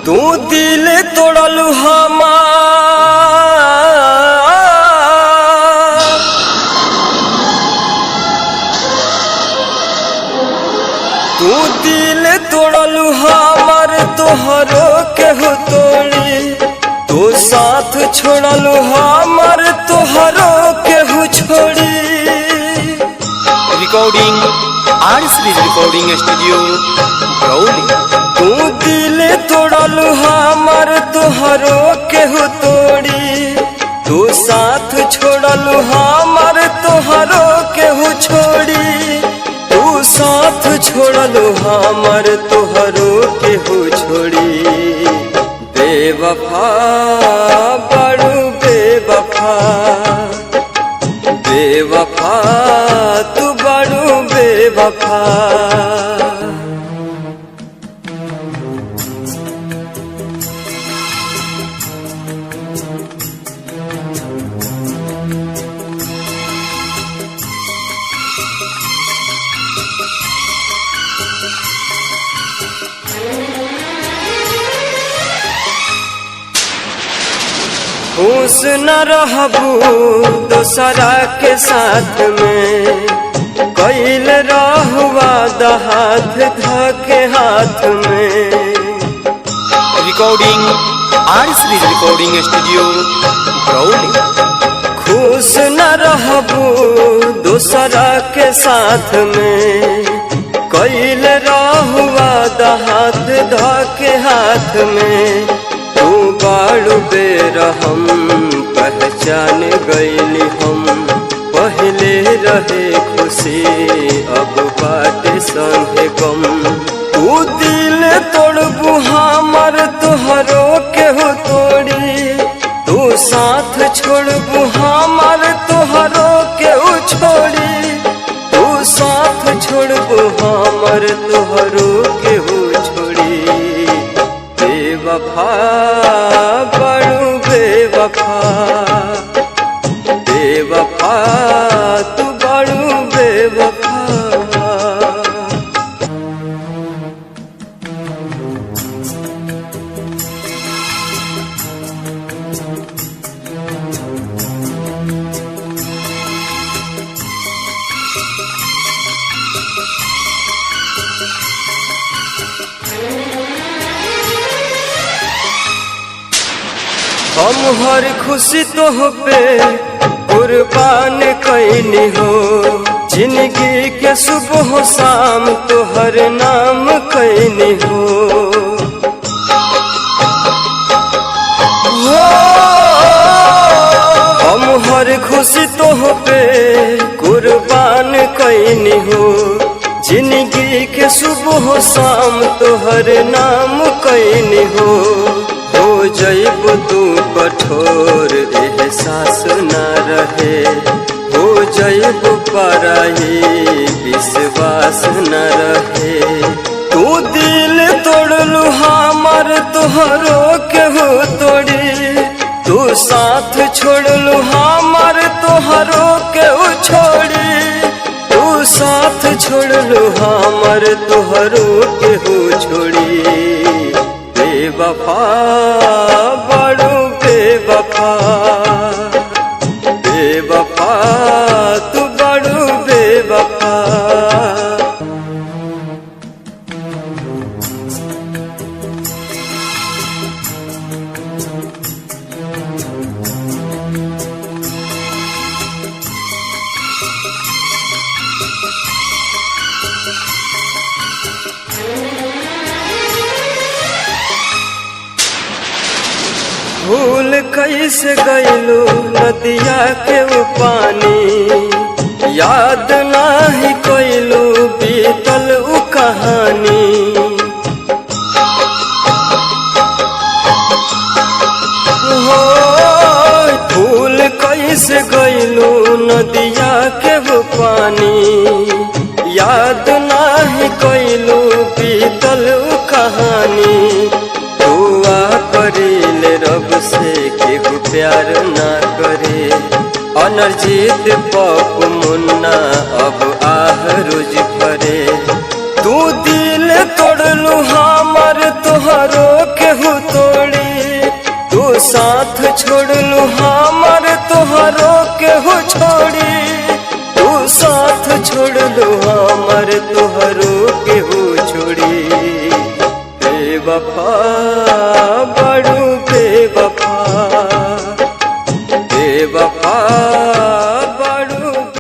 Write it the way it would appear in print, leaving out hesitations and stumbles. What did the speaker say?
तू दिल तोड़लू हमार, तू दिल तोड़लू हमार तोहरो केहू तोड़ी, तू साथ छोड़लू हमार तोहरो केहू छोड़ी। Recording R series recording studio Barauli. तू दिल तोड़लू हमार तोहरो केहू तोड़ी, तू साथ छोड़लू हमार तोहरो केहू छोड़ी, तू साथ छोड़लू हमार तोहरो केहू छोड़ी। बेवफा बड़ू बेवफा, बेवफा तू बड़ू बेवफा। खुश न रहबू दोसरा के साथ में, कैल रहुआ हाथ धके हाथ में। Recording R series recording studio Barauli. खुश न रहबू दोसरा के साथ में, कैल रहुआ हाथ धके हाथ में। तू बाड़ू बेरहम पहचान गईली हम, पहले रहे खुशी अब बाटे संगे गम। तू दिल तोड़बू हमार तोहरो केहू तोड़ी, तू साथ छोड़बू हमार तोहरो केहू छोड़ी, तू साथ छोड़बू हमार तोहरो केहू छोड़ी। बेवफा बड़ू बेवफा, बेवफा तू बड़ू बेवफा। हम हर खुशी तोह पे कुर्बान कैनी हो, जिंदगी के सुबह शाम तोहर नाम कैनी हो। हम हर खुशी तोह पे कुर्बान कैनी हो, जिंदगी के सुबह शाम तोहर नाम कैनी हो। हो जैब तू कठोर एहसास न रहे, हो जैब पराई विश्वास न रहे। तू दिल तोड़लू हमार तोहरो केहू तोड़ी, तू साथ छोड़लू हमार तोहरो केहू छोड़ी, तू साथ छोड़लू हमार तोहरो केहू छोड़ी। बेवफा बड़ू बेवफा, बेवफा तू बड़ू बेवफा। भूल कैसे गईलू नदिया के पानी, याद नाही कैलू बीतल उ कहानी। हो भूल कैसे गईलू नदिया के पानी, याद नाही कैलू बीतल उ कहानी। दुआ करीले रब से केहू प्यार ना करे, अनर्जित पप मुन्ना अब आह रोज भरे। तू दिल तोड़लू हमार तोहरो केहू प्यार तोहर